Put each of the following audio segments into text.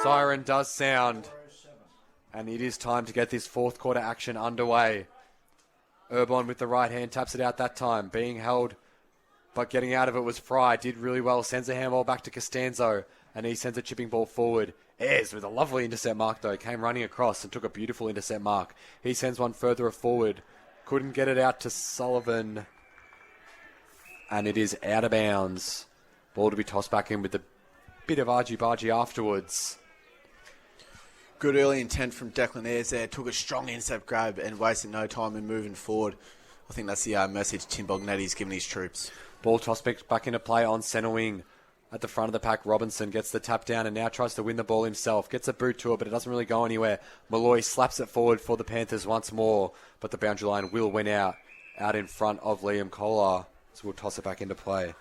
siren does sound. And it is time to get this fourth quarter action underway. Urbon with the right hand taps it out that time. Being held, but getting out of it was Fry. Did really well. Sends a handball back to Costanzo. And he sends a chipping ball forward. Ayres with a lovely intercept mark though. Came running across and took a beautiful intercept mark. He sends one further forward. Couldn't get it out to Sullivan. And it is out of bounds. Ball to be tossed back in with a bit of argy-bargy afterwards. Good early intent from Declan Ayres there. Took a strong intercept grab and wasted no time in moving forward. I think that's the message Tim Bognetti's given his troops. Ball tossed back into play on centre wing. At the front of the pack, Robinson gets the tap down and now tries to win the ball himself. Gets a boot to it, but it doesn't really go anywhere. Malloy slaps it forward for the Panthers once more, but the boundary line will win out in front of Liam Kolar. So we'll toss it back into play.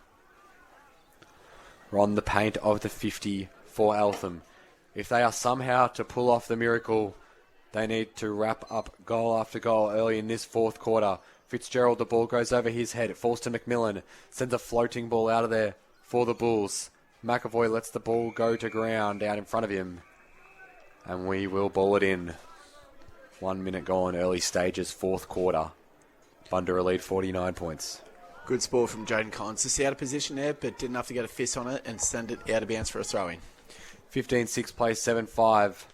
We're on the paint of the 50 for Eltham. If they are somehow to pull off the miracle, they need to wrap up goal after goal early in this fourth quarter. Fitzgerald, the ball goes over his head. It falls to McMillan. Sends a floating ball out of there for the Bulls. McAvoy lets the ball go to ground out in front of him. And we will ball it in. 1 minute gone, early stages, fourth quarter. Bundoora lead 49 points. Good sport from Jaden Collins. Just out of position there, but didn't have to get a fist on it and send it out of bounds for a throw-in. 15-6 play, 7-5.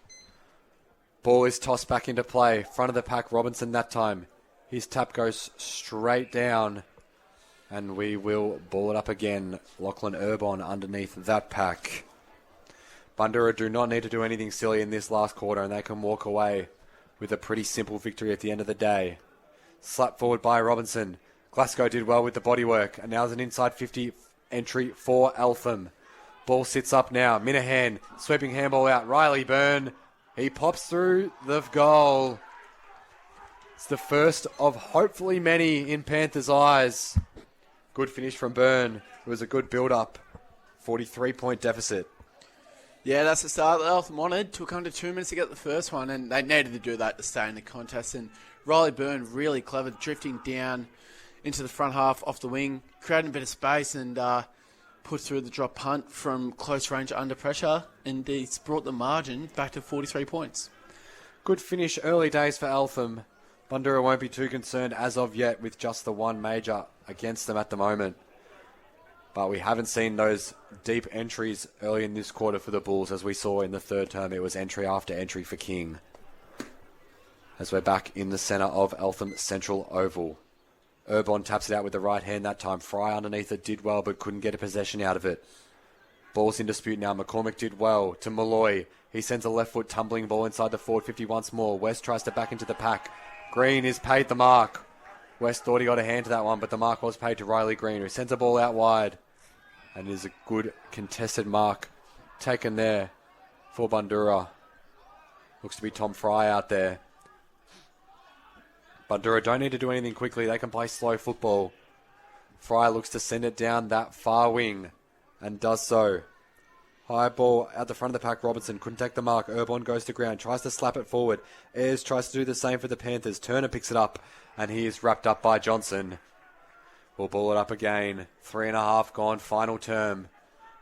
Ball is tossed back into play. Front of the pack, Robinson that time. His tap goes straight down. And we will ball it up again. Lachlan Urbon underneath that pack. Bundoora do not need to do anything silly in this last quarter, and they can walk away with a pretty simple victory at the end of the day. Slap forward by Robinson. Glasgow did well with the bodywork, and now there's an inside 50 entry for Eltham. Ball sits up now. Minahan sweeping handball out. Riley Byrne. He pops through the goal. It's the first of hopefully many in Panthers' eyes. Good finish from Byrne. It was a good build-up. 43-point deficit. Yeah, that's the start that Eltham wanted. Took under 2 minutes to get the first one, and they needed to do that to stay in the contest. And Riley Byrne, really clever, drifting down into the front half off the wing, creating a bit of space and put through the drop punt from close range under pressure, and he's brought the margin back to 43 points. Good finish, early days for Eltham. Bundoora won't be too concerned as of yet with just the one major against them at the moment. But we haven't seen those deep entries early in this quarter for the Bulls, as we saw in the third term. It was entry after entry for King. As we're back in the centre of Eltham Central Oval. Urbon taps it out with the right hand that time. Fry underneath it did well, but couldn't get a possession out of it. Ball's in dispute now. McCormick did well to Malloy. He sends a left foot tumbling ball inside the forward 50 once more. West tries to back into the pack. Green is paid the mark. West thought he got a hand to that one, but the mark was paid to Riley Green, who sends a ball out wide. And it is a good contested mark taken there for Bundoora. Looks to be Tom Fry out there. Bundoora don't need to do anything quickly. They can play slow football. Fry looks to send it down that far wing and does so. High ball at the front of the pack. Robinson couldn't take the mark. Urbon goes to ground. Tries to slap it forward. Ayres tries to do the same for the Panthers. Turner picks it up and he is wrapped up by Johnson. We'll ball it up again. 3.5 gone. Final term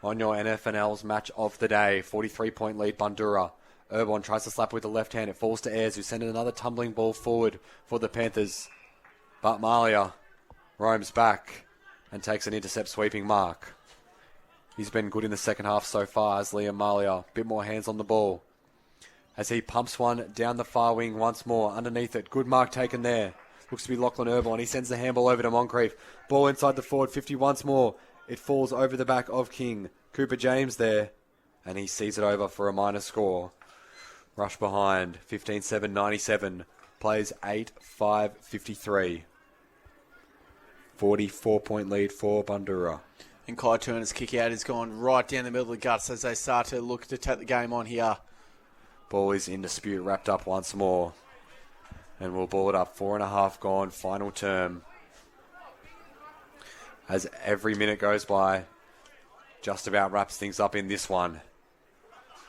on your NFNL's match of the day. 43-point lead Bundoora. Urbon tries to slap with the left hand. It falls to Ayres, who sent another tumbling ball forward for the Panthers. But Malia roams back and takes an intercept sweeping mark. He's been good in the second half so far as Liam Malia. Bit more hands on the ball. As he pumps one down the far wing once more. Underneath it. Good mark taken there. Looks to be Lachlan Urbon. He sends the handball over to Moncrief. Ball inside the forward 50 once more. It falls over the back of King. Cooper James there. And he sees it over for a minor score. Rush behind. 15-7-97. Plays 8-5-53. 44-point lead for Bundoora. And Kai Turner's kick out has gone right down the middle of the guts as they start to look to take the game on here. Ball is in dispute, wrapped up once more. And we'll ball it up. 4.5 gone, final term. As every minute goes by, just about wraps things up in this one.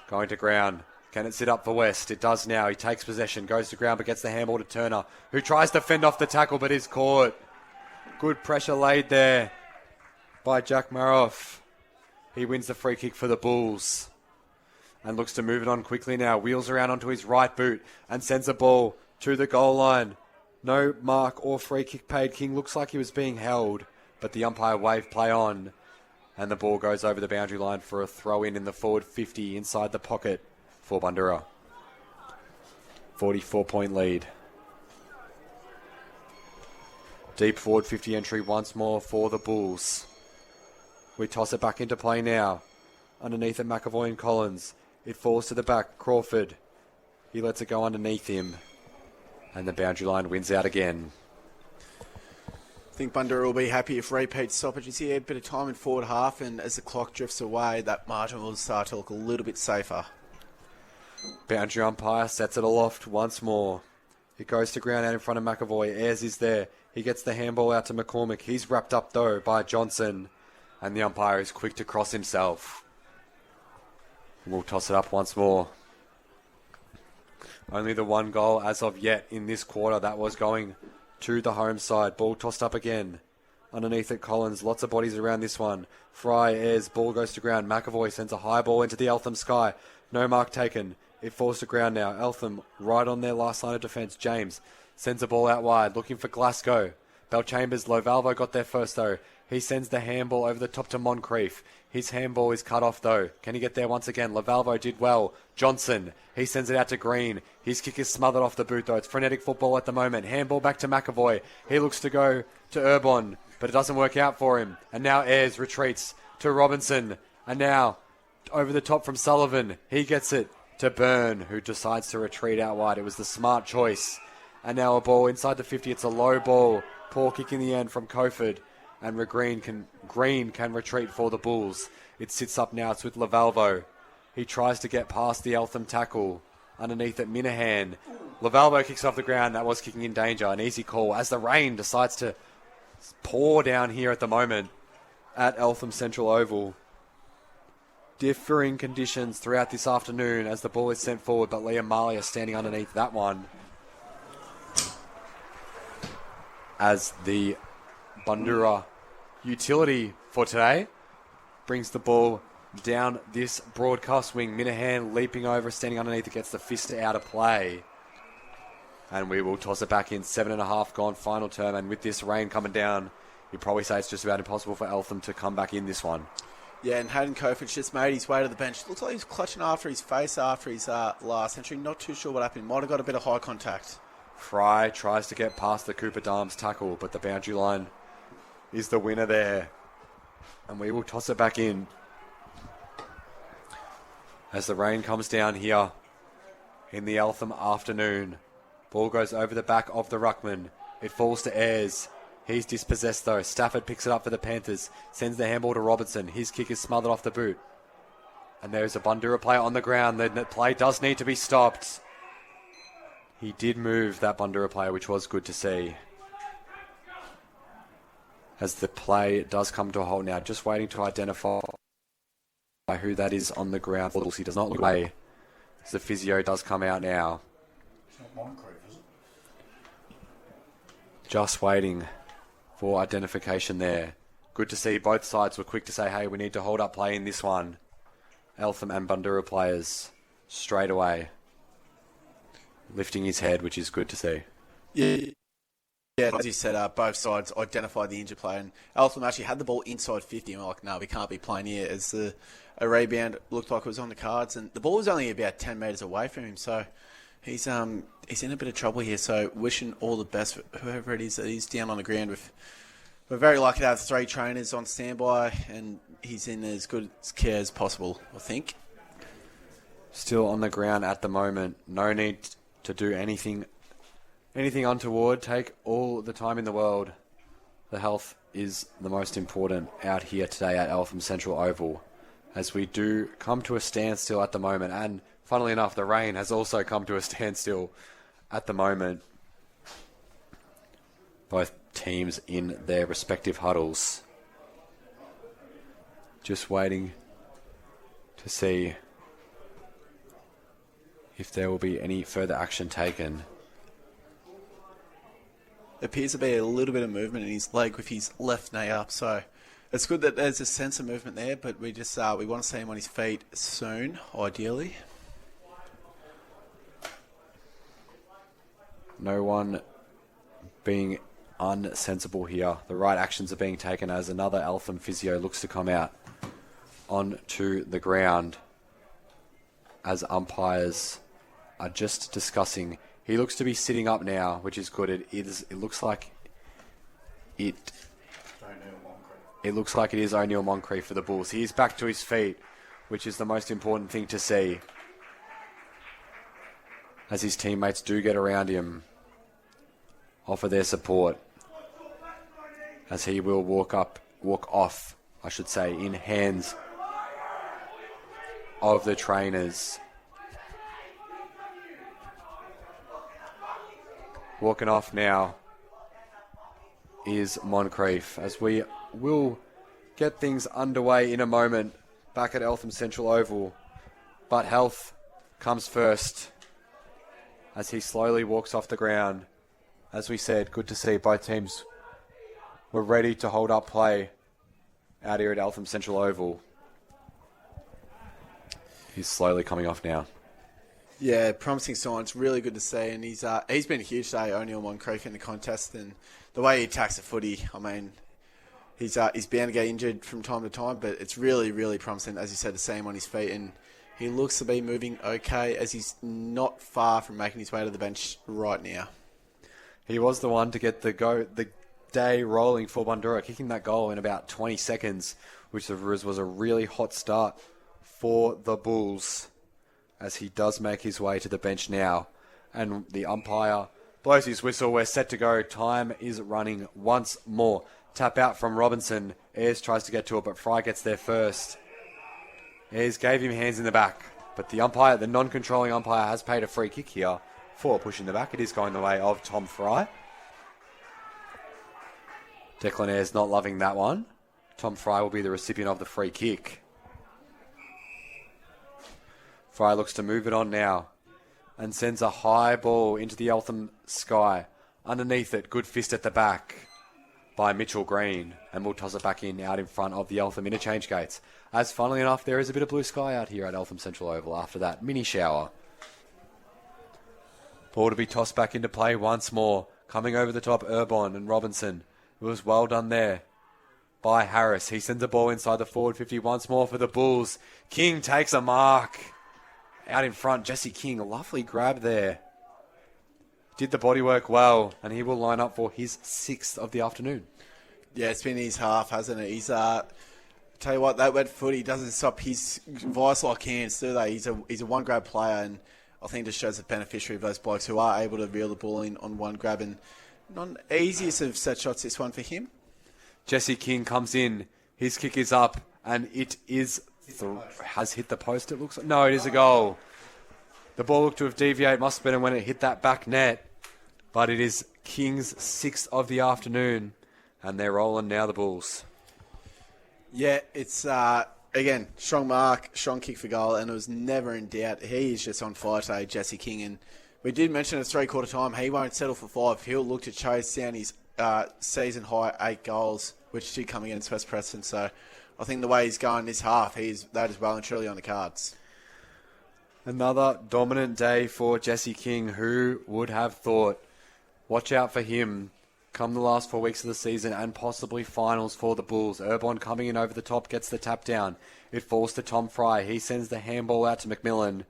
Going to ground. Can it sit up for West? It does now. He takes possession, goes to ground, but gets the handball to Turner, who tries to fend off the tackle, but is caught. Good pressure laid there by Jack Maroff. He wins the free kick for the Bulls. and looks to move it on quickly now. Wheels around onto his right boot and sends a ball to the goal line. No mark or free kick paid. King looks like he was being held, but the umpire waved play on, and the ball goes over the boundary line for a throw-in in the forward 50 inside the pocket for Bundoora. 44-point lead. Deep forward 50 entry once more for the Bulls. We toss it back into play now. Underneath it, McAvoy and Collins. It falls to the back. Crawford. He lets it go underneath him. And the boundary line wins out again. I think Bundoora will be happy if repeat stoppage is here. A bit of time in forward half, and as the clock drifts away, that margin will start to look a little bit safer. Boundary umpire sets it aloft once more. It goes to ground out in front of McAvoy. Ayres is there. He gets the handball out to McCormick. He's wrapped up, though, by Johnson. And the umpire is quick to cross himself. We'll toss it up once more. Only the one goal as of yet in this quarter. That was going to the home side. Ball tossed up again. Underneath it, Collins. Lots of bodies around this one. Fry, Ayres. Ball goes to ground. McAvoy sends a high ball into the Eltham sky. No mark taken. It falls to ground now. Eltham right on their last line of defence. James sends a ball out wide. Looking for Glasgow. Belchambers. Lovalvo got there first, though. He sends the handball over the top to Moncrief. His handball is cut off, though. Can he get there once again? Lavalvo did well. Johnson. He sends it out to Green. His kick is smothered off the boot, though. It's frenetic football at the moment. Handball back to McAvoy. He looks to go to Urbon, but it doesn't work out for him. And now Ayres retreats to Robinson. And now over the top from Sullivan. He gets it to Byrne, who decides to retreat out wide. It was the smart choice. And now a ball inside the 50. It's a low ball. Poor kick in the end from Coford. And Green can retreat for the Bulls. It sits up now. It's with Lavalvo. He tries to get past the Eltham tackle. Underneath it, Minahan. Lavalvo kicks off the ground. That was kicking in danger. An easy call as the rain decides to pour down here at the moment at Eltham Central Oval. Differing conditions throughout this afternoon as the ball is sent forward, but Liam Marley is standing underneath that one. As the Bundoora utility for today brings the ball down this broadcast wing. Minahan leaping over, standing underneath it, gets the fist out of play. And we will toss it back in. 7.5 gone, final term. And with this rain coming down, you'd probably say it's just about impossible for Eltham to come back in this one. Yeah, and Hayden Coford's just made his way to the bench. Looks like he was clutching after his face after his last entry. Not too sure what happened. Might have got a bit of high contact. Fry tries to get past the Cooper Dams tackle, but the boundary line is the winner there. And we will toss it back in as the rain comes down here in the Eltham afternoon. Ball goes over the back of the ruckman. It falls to Ayres. He's dispossessed, though. Stafford picks it up for the Panthers. Sends the handball to Robertson. His kick is smothered off the boot. And there's a Bundoora player on the ground. The play does need to be stopped. He did move, that Bundoora player, which was good to see. As the play does come to a halt now. Just waiting to identify who that is on the ground. He does not look away. As the physio does come out now. It's not Moncrief, is it? Just waiting for identification there. Good to see both sides were quick to say, hey, we need to hold up play in this one. Eltham and Bundoora players straight away lifting his head, which is good to see. Yeah, as you said, both sides identified the injured player, and Eltham actually had the ball inside 50, and we're like, no, we can't be playing here, as a rebound looked like it was on the cards, and the ball was only about 10 metres away from him, so he's in a bit of trouble here, so wishing all the best for whoever it is that is down on the ground. We're very lucky to have 3 trainers on standby, and he's in as good care as possible, I think. Still on the ground at the moment. No need to do anything untoward. Take all the time in the world. The health is the most important out here today at Eltham Central Oval, as we do come to a standstill at the moment. And funnily enough, the rain has also come to a standstill at the moment. Both teams in their respective huddles. Just waiting to see if there will be any further action taken. Appears to be a little bit of movement in his leg with his left knee up, so It's good that there's a sense of movement there, but we just we want to see him on his feet soon, ideally. No one being unsensible here. The right actions are being taken as another Eltham physio looks to come out onto the ground as umpires are just discussing. He looks to be sitting up now, which is good. It looks like it is O'Neill Moncrief for the Bulls. He is back to his feet, which is the most important thing to see, as his teammates do get around him, offer their support, as he will walk off, in hands of the trainers. Walking off now is Moncrief, as we will get things underway in a moment back at Eltham Central Oval. But health comes first as he slowly walks off the ground. As we said, good to see both teams were ready to hold up play out here at Eltham Central Oval. He's slowly coming off now. Yeah, promising signs. Really good to see, and he's been huge today, O'Neill Moncrief, in the contest, and the way he attacks the footy. I mean, he's bound to get injured from time to time, but it's really, really promising, as you said, to see him on his feet, and he looks to be moving okay, as he's not far from making his way to the bench right now. He was the one to get the day rolling for Bundoora, kicking that goal in about 20 seconds, which was a really hot start for the Bulls, as he does make his way to the bench now. And the umpire blows his whistle. We're set to go. Time is running once more. Tap out from Robinson. Ayres tries to get to it, but Fry gets there first. Ayres gave him hands in the back, but the non-controlling umpire, has paid a free kick here for pushing the back. It is going the way of Tom Fry. Declan Ayres not loving that one. Tom Fry will be the recipient of the free kick. Fry looks to move it on now and sends a high ball into the Eltham sky. Underneath it, good fist at the back by Mitchell Green, and we'll toss it back out in front of the Eltham interchange gates. As funnily enough, there is a bit of blue sky out here at Eltham Central Oval after that mini shower. Ball to be tossed back into play once more. Coming over the top, Urbon and Robinson. It was well done there by Harris. He sends a ball inside the forward 50 once more for the Bulls. King takes a mark. Out in front, Jesse King, a lovely grab there. Did the bodywork well, and he will line up for his 6th of the afternoon. Yeah, it's been his half, hasn't it? He's tell you what, that wet footy doesn't stop his vice-like hands, do they? He's a one-grab player, and I think it just shows the beneficiary of those blokes who are able to reel the ball in on one grab, and not the easiest of set shots, this one for him. Jesse King comes in, his kick is up, and it is has hit the post, it looks like. No, it is a goal. The ball looked to have deviated, must have been when it hit that back net. But it is King's 6th of the afternoon, and they're rolling now, the Bulls. Yeah, it's, again, strong mark, strong kick for goal, and it was never in doubt. He is just on fire today, Jesse King, and we did mention at three-quarter time, he won't settle for 5. He'll look to chase down his season-high 8 goals, which did come against West Preston, so I think the way he's going this half, that is well and truly on the cards. Another dominant day for Jesse King. Who would have thought? Watch out for him come the last 4 weeks of the season and possibly finals for the Bulls. Urbon coming in over the top, gets the tap down. It falls to Tom Fry. He sends the handball out to McMillan,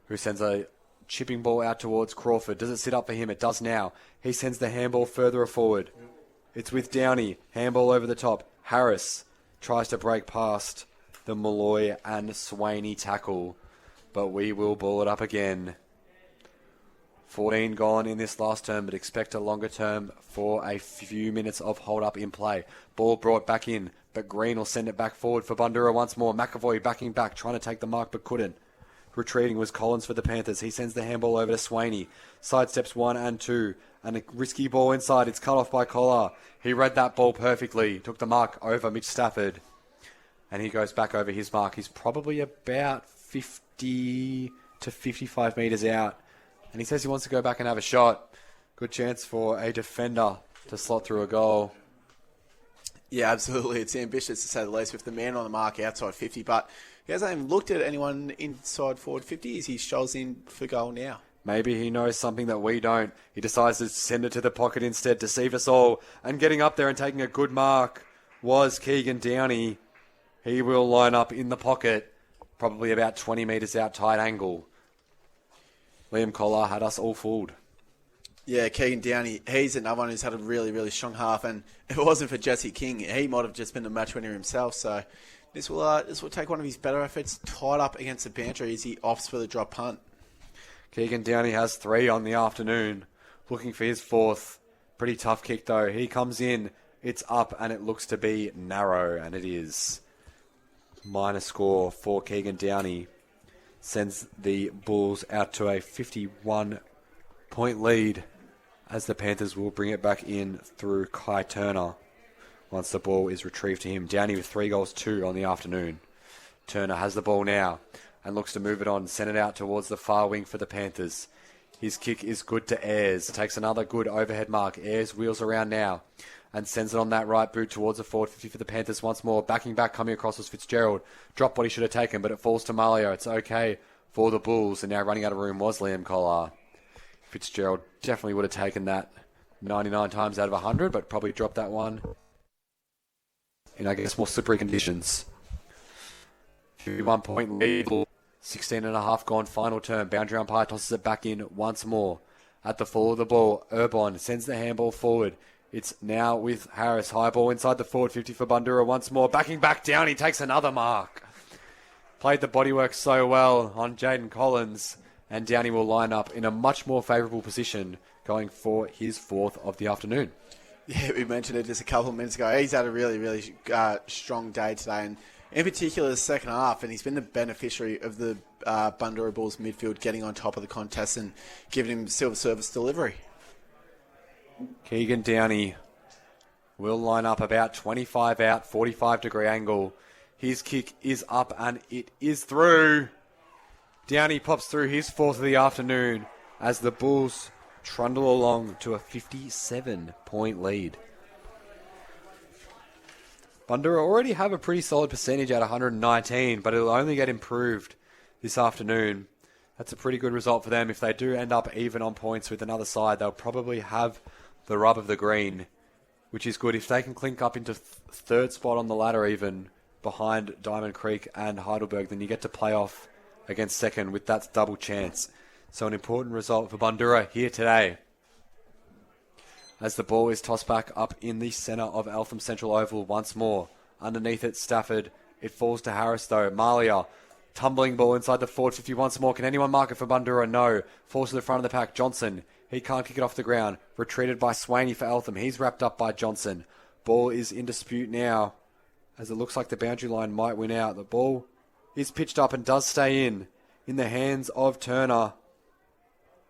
who sends a chipping ball out towards Crawford. Does it sit up for him? It does now. He sends the handball further forward. It's with Downey. Handball over the top. Harris tries to break past the Malloy and Swaney tackle, but we will ball it up again. 14 gone in this last term, but expect a longer term for a few minutes of hold-up in play. Ball brought back in, but Green will send it back forward for Bundoora once more. McAvoy backing back, trying to take the mark, but couldn't. Retreating was Collins for the Panthers. He sends the handball over to Swaney. Sidesteps 1 and 2, and a risky ball inside. It's cut off by Collar. He read that ball perfectly. Took the mark over Mitch Stafford. And he goes back over his mark. He's probably about 50 to 55 metres out. And he says he wants to go back and have a shot. Good chance for a defender to slot through a goal. Yeah, absolutely. It's ambitious to say the least with the man on the mark outside 50, but he hasn't even looked at anyone inside forward 50 as he strolls in for goal now. Maybe he knows something that we don't. He decides to send it to the pocket instead, deceive us all. And getting up there and taking a good mark was Keegan Downey. He will line up in the pocket, probably about 20 metres out, tight angle. Liam Collar had us all fooled. Yeah, Keegan Downey, he's another one who's had a really, really strong half. And if it wasn't for Jesse King, he might have just been a match winner himself. So this will take one of his better efforts tied up against the boundary as he opts for the drop punt. Keegan Downey has 3 on the afternoon, looking for his 4th. Pretty tough kick though. He comes in, it's up, and it looks to be narrow, and it is. Minor score for Keegan Downey sends the Bulls out to a 51-point lead as the Panthers will bring it back in through Kai Turner once the ball is retrieved to him. Downey with 3 goals, 2 on the afternoon. Turner has the ball now and looks to move it on, send it out towards the far wing for the Panthers. His kick is good to Ayres. Takes another good overhead mark. Ayres wheels around now and sends it on that right boot towards the forward 50 for the Panthers once more. Backing back, coming across was Fitzgerald. Dropped what he should have taken, but it falls to Malio. It's okay for the Bulls, and now running out of room was Liam Collar. Fitzgerald definitely would have taken that 99 times out of 100, but probably dropped that one in, I guess, more slippery conditions. 51-point lead. 16.5 gone final term. Boundary umpire tosses it back in once more. At the fall of the ball, Urbon sends the handball forward. It's now with Harris. High ball inside the forward 50 for Bundoora once more. Backing back down, he takes another mark. Played the bodywork so well on Jaden Collins, and Downey will line up in a much more favourable position going for his 4th of the afternoon. Yeah, we mentioned it just a couple of minutes ago. He's had a really, really strong day today, and in particular the second half, and he's been the beneficiary of the Bundoora Bulls midfield getting on top of the contest and giving him silver service delivery. Keegan Downey will line up about 25 out, 45-degree angle. His kick is up and it is through. Downey pops through his 4th of the afternoon as the Bulls trundle along to a 57-point lead. Bundoora already have a pretty solid percentage at 119, but it'll only get improved this afternoon. That's a pretty good result for them. If they do end up even on points with another side, they'll probably have the rub of the green, which is good. If they can clink up into 3rd spot on the ladder even, behind Diamond Creek and Heidelberg, then you get to play off against 2nd with that double chance. So an important result for Bundoora here today. As the ball is tossed back up in the centre of Eltham Central Oval once more. Underneath it, Stafford. It falls to Harris though. Malia, tumbling ball inside the forward 50 once more. Can anyone mark it for Bundoora? No. Falls to the front of the pack. Johnson. He can't kick it off the ground. Retreated by Swaney for Eltham. He's wrapped up by Johnson. Ball is in dispute now, as it looks like the boundary line might win out. The ball is pitched up and does stay in the hands of Turner.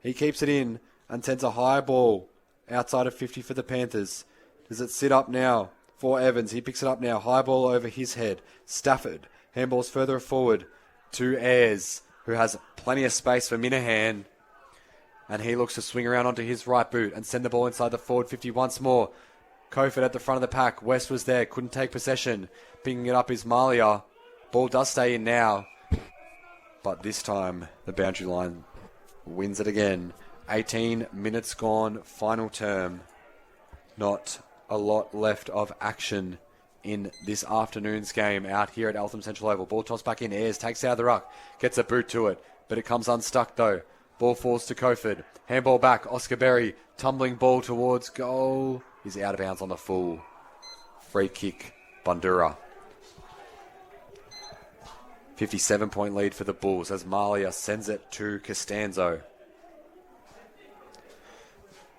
He keeps it in and sends a high ball outside of 50 for the Panthers. Does it sit up now for Evans? He picks it up now. High ball over his head. Stafford. Handballs further forward to Ayres, who has plenty of space for Minahan. And he looks to swing around onto his right boot and send the ball inside the forward 50 once more. Kofod at the front of the pack. West was there. Couldn't take possession. Picking it up is Malia. Ball does stay in now. But this time, the boundary line wins it again. 18 minutes gone. Final term. Not a lot left of action in this afternoon's game out here at Eltham Central Oval. Ball tossed back in. Ayres takes out the ruck. Gets a boot to it. But it comes unstuck though. Ball falls to Kofod. Handball back. Oscar Berry. Tumbling ball towards goal. He's out of bounds on the full. Free kick. Bundoora. 57-point lead for the Bulls as Malia sends it to Costanzo.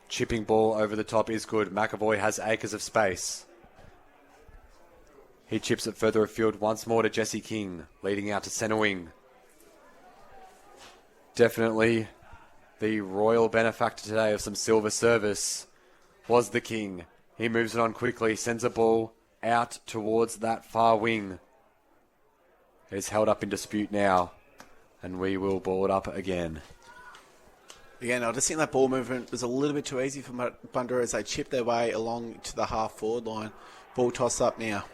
Chipping ball over the top is good. McAvoy has acres of space. He chips it further afield once more to Jesse King, leading out to centre wing. Definitely the royal benefactor today of some silver service was the King. He moves it on quickly, sends a ball out towards that far wing. It's held up in dispute now, and we will ball it up again. Again, I just think that ball movement was a little bit too easy for Bundoora as they chipped their way along to the half-forward line. Ball tossed up now.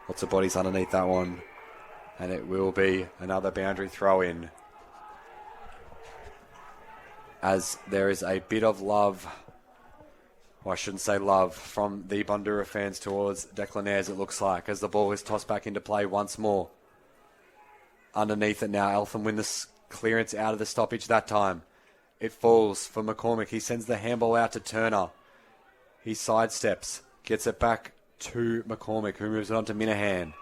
Lots of bodies underneath that one. And it will be another boundary throw in. As there is a bit of love, well, I shouldn't say love, from the Bundoora fans towards Declan Ayres, it looks like, as the ball is tossed back into play once more. Underneath it now, Eltham win the clearance out of the stoppage that time. It falls for McCormick. He sends the handball out to Turner. He sidesteps, gets it back to McCormick, who moves it on to Minahan.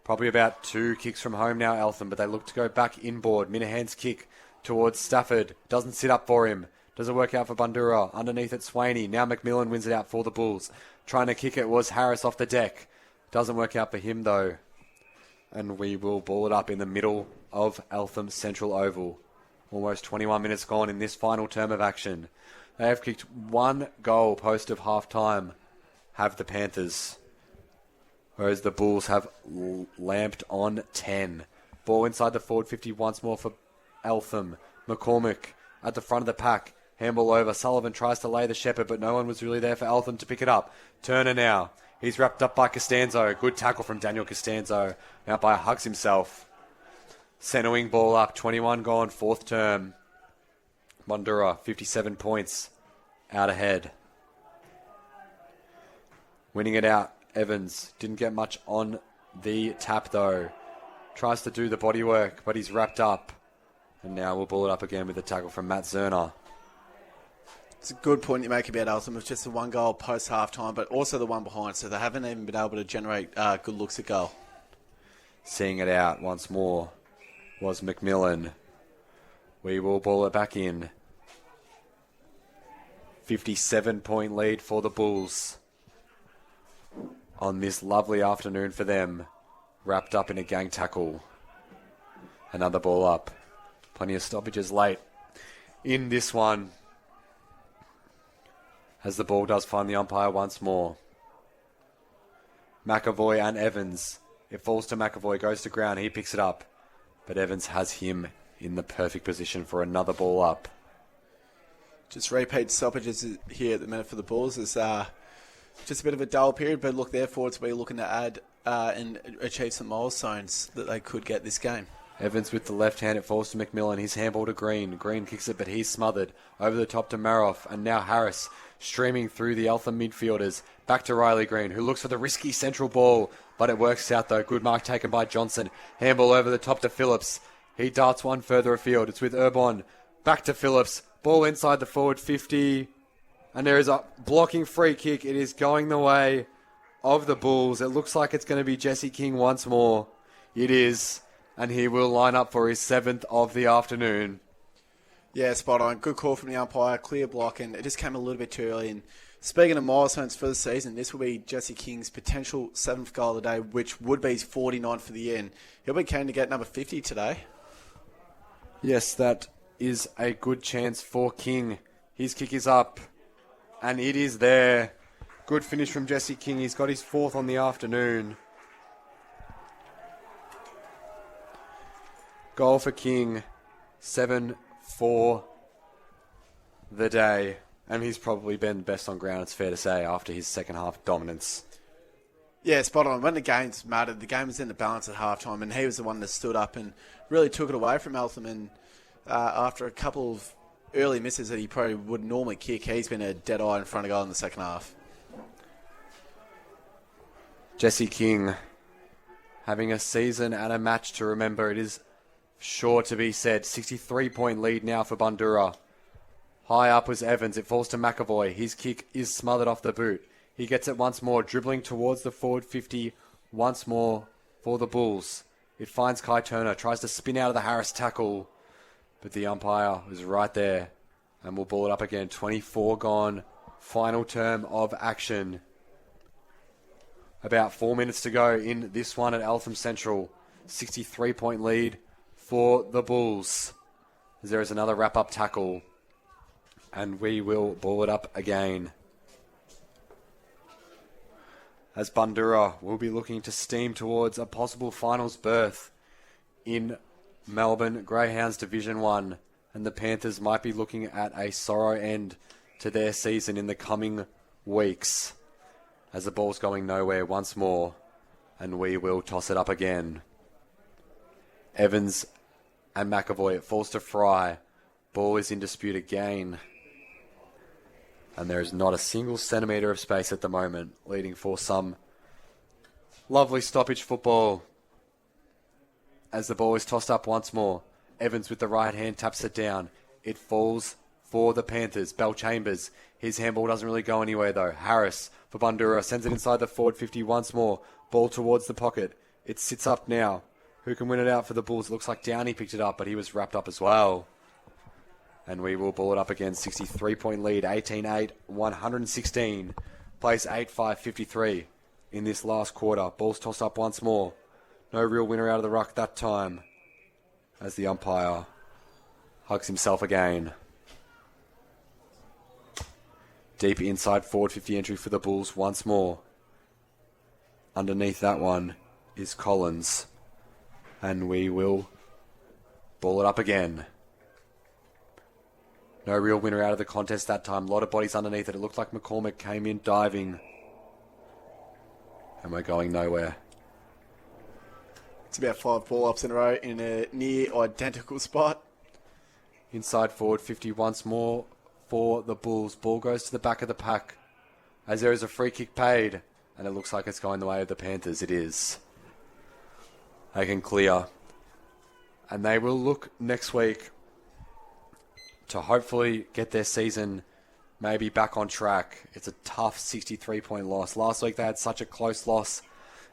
Probably about 2 kicks from home now, Eltham, but they look to go back inboard. Minahan's kick towards Stafford. Doesn't sit up for him. Doesn't work out for Bundoora. Underneath it, Swaney. Now McMillan wins it out for the Bulls. Trying to kick it was Harris off the deck. Doesn't work out for him, though. And we will ball it up in the middle of Eltham Central Oval. Almost 21 minutes gone in this final term of action. They have kicked 1 goal post of half-time, have the Panthers. Whereas the Bulls have lamped on 10. Ball inside the forward 50 once more for Eltham. McCormick at the front of the pack. Handball over. Sullivan tries to lay the shepherd, but no one was really there for Eltham to pick it up. Turner now. He's wrapped up by Costanzo. Good tackle from Daniel Costanzo. Now by Hugs himself. Centre wing ball up. 21 gone. 4th term. Bundoora, 57 points. Out ahead. Winning it out. Evans didn't get much on the tap though. Tries to do the body work, but he's wrapped up. And now we'll ball it up again with a tackle from Matt Zerner. It's a good point you make about Eltham. It's just the 1 goal post half-time, but also the one behind, so they haven't even been able to generate good looks at goal. Seeing it out once more was McMillan. We will ball it back in. 57-point lead for the Bulls. On this lovely afternoon for them. Wrapped up in a gang tackle. Another ball up. Plenty of stoppages late in this one. As the ball does find the umpire once more. McAvoy and Evans. It falls to McAvoy, goes to ground, he picks it up. But Evans has him in the perfect position for another ball up. Just repeat stoppages here at the minute for the Bulls. It's just a bit of a dull period, but look, their forwards will be looking to add and achieve some milestones that they could get this game. Evans with the left hand, it falls to McMillan. His handball to Green. Green kicks it, but he's smothered. Over the top to Maroff, and now Harris streaming through the Eltham midfielders. Back to Riley Green, who looks for the risky central ball, but it works out though. Good mark taken by Johnson. Handball over the top to Phillips. He darts one further afield. It's with Urbon. Back to Phillips. Ball inside the forward 50. And there is a blocking free kick. It is going the way of the Bulls. It looks like it's going to be Jesse King once more. It is. And he will line up for his 7th of the afternoon. Yeah, spot on. Good call from the umpire. Clear block, and it just came a little bit too early. And speaking of milestones for the season, this will be Jesse King's potential 7th goal of the day, which would be his 49th for the year. And he'll be keen to get number 50 today. Yes, that is a good chance for King. His kick is up. And it is there. Good finish from Jesse King. He's got his 4th on the afternoon. Goal for King. 7 for the day. And he's probably been best on ground, it's fair to say, after his second half dominance. Yeah, spot on. When the games mattered, the game was in the balance at halftime, and he was the one that stood up and really took it away from Eltham. And after a couple of early misses that he probably would normally kick, he's been a dead eye in front of goal in the second half. Jesse King having a season and a match to remember. It is sure to be said. 63-point lead now for Bundoora. High up was Evans. It falls to McAvoy. His kick is smothered off the boot. He gets it once more, dribbling towards the forward 50 once more for the Bulls. It finds Kai Turner, tries to spin out of the Harris tackle, but the umpire is right there, and we'll ball it up again. 24 gone, final term of action. About 4 minutes to go in this one at Eltham Central. 63-point lead for the Bulls. There is another wrap-up tackle, and we will ball it up again. As Bundoora will be looking to steam towards a possible finals berth in Melbourne Greyhounds Division 1, and the Panthers might be looking at a sorrow end to their season in the coming weeks. as the ball's going nowhere once more, and we will toss it up again. Evans and McAvoy, it falls to Fry. Ball is in dispute again. And there is not a single centimetre of space at the moment, leading for some lovely stoppage football. As the ball is tossed up once more, Evans with the right hand taps it down. It falls for the Panthers. Bell Chambers, his handball doesn't really go anywhere though. Harris for Bundoora sends it inside the forward 50 once more. Ball towards the pocket. It sits up now. Who can win it out for the Bulls? It looks like Downey picked it up, but he was wrapped up as well. And we will ball it up again. 63-point lead, 18-8, 116. Place 8-5-53 in this last quarter. Ball's tossed up once more. No real winner out of the ruck that time, as the umpire hugs himself again. Deep inside forward 50 entry for the Bulls once more. Underneath that one is Collins. And we will ball it up again. No real winner out of the contest that time. A lot of bodies underneath it. It looked like McCormick came in diving. And we're going nowhere. It's about 5 ball-ups in a row in a near identical spot. Inside forward 50 once more for the Bulls. Ball goes to the back of the pack as there is a free kick paid. And it looks like it's going the way of the Panthers. It is. They can clear. And they will look next week to hopefully get their season maybe back on track. It's a tough 63-point loss. Last week they had such a close loss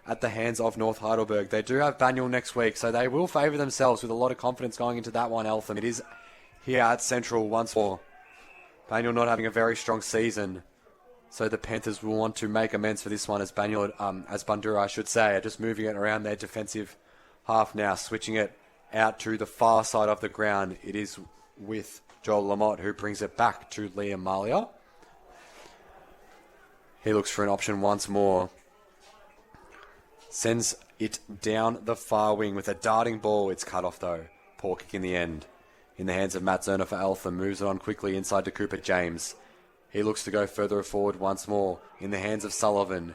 at the hands of North Heidelberg. They do have Banyule next week, so they will favour themselves with a lot of confidence going into that one, Eltham. It is here at Central once more. Banyule not having a very strong season, so the Panthers will want to make amends for this one as Bundoora, I should say, are just moving it around their defensive half now, switching it out to the far side of the ground. It is with Joel Lamotte, who brings it back to Liam Malia. He looks for an option once more. Sends it down the far wing with a darting ball. It's cut off though. Poor kick in the end. In the hands of Matt Zerner for Eltham. Moves it on quickly inside to Cooper James. He looks to go further forward once more. In the hands of Sullivan.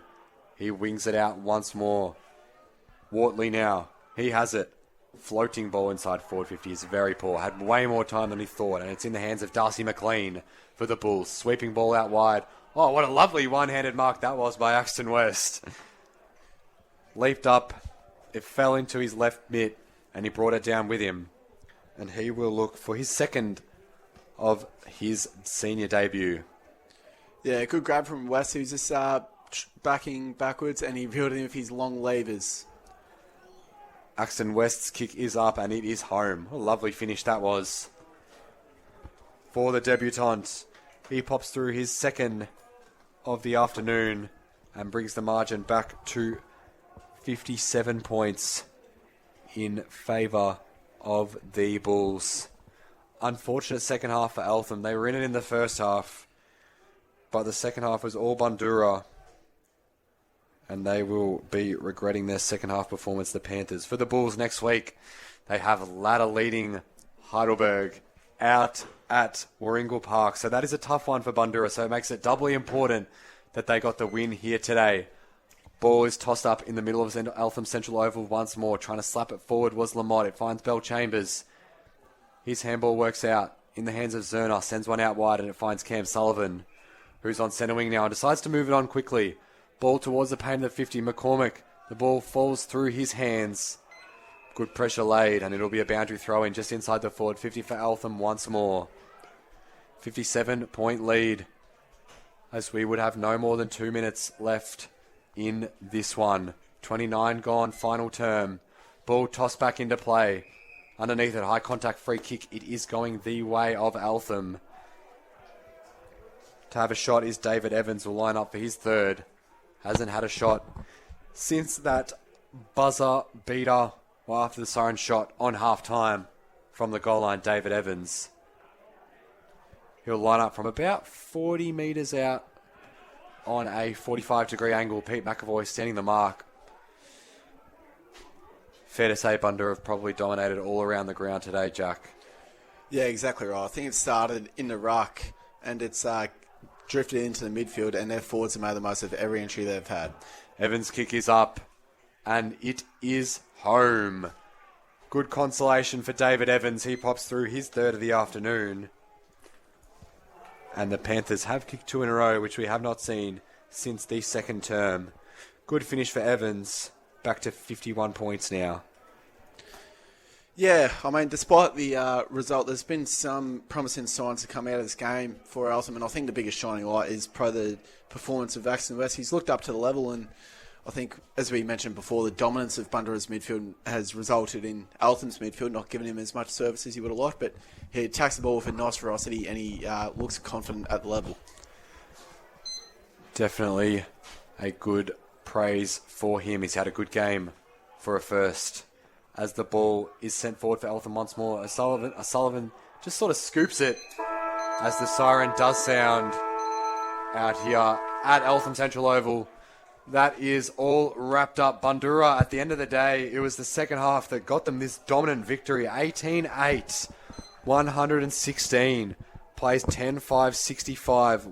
He wings it out once more. Wortley now. He has it. Floating ball inside forward 50 is very poor. Had way more time than he thought. And it's in the hands of Darcy McLean for the Bulls. Sweeping ball out wide. Oh, what a lovely one-handed mark that was by Axton West. Leaped up. It fell into his left mitt. And he brought it down with him. And he will look for his second of his senior debut. Yeah, good grab from West. He was just backing backwards and he reeled in with his long levers. Axton West's kick is up and it is home. What a lovely finish that was for the debutant. He pops through his second of the afternoon and brings the margin back to 57 points in favour of the Bulls. Unfortunate second half for Eltham. They were in it in the first half, but the second half was all Bundoora. And they will be regretting their second half performance, the Panthers. For the Bulls next week, they have ladder leading Heidelberg out at Warringal Park. So that is a tough one for Bundoora. So it makes it doubly important that they got the win here today. Ball is tossed up in the middle of Eltham Central Oval once more. Trying to slap it forward was Lamotte. It finds Bell Chambers. His handball works out in the hands of Zerner. Sends one out wide and it finds Cam Sullivan, who's on centre wing now and decides to move it on quickly. Ball towards the paint of the 50. McCormick. The ball falls through his hands. Good pressure laid, and it'll be a boundary throw in just inside the forward 50 for Eltham once more. 57-point lead, as we would have no more than 2 minutes left in this one. 29 gone, final term. Ball tossed back into play. Underneath it, high contact free kick. It is going the way of Eltham. To have a shot is David Evans, will line up for his third. Hasn't had a shot since that buzzer beater after the siren shot on half-time from the goal line, David Evans. He'll line up from about 40 metres out on a 45-degree angle. Pete McAvoy standing the mark. Fair to say Bundoora have probably dominated all around the ground today, Jack. Yeah, exactly right. I think it started in the ruck and it's drifted into the midfield, and their forwards have made the most of every entry they've had. Evans' kick is up, and it is home. Good consolation for David Evans. He pops through his third of the afternoon. And the Panthers have kicked 2 in a row, which we have not seen since the second term. Good finish for Evans. Back to 51 points now. Yeah, I mean, despite the result, there's been some promising signs to come out of this game for Eltham, and I think the biggest shining light is probably the performance of Axton West. He's looked up to the level, and I think, as we mentioned before, the dominance of Bundoora's midfield has resulted in Eltham's midfield not giving him as much service as he would have liked, but he attacks the ball with a nice ferocity, and he looks confident at the level. Definitely a good praise for him. He's had a good game for a first. As the ball is sent forward for Eltham once more, O'Sullivan just sort of scoops it as the siren does sound out here at Eltham Central Oval. That is all wrapped up. Bundoora, at the end of the day, it was the second half that got them this dominant victory. 18-8, 116, plays 10-5, 65.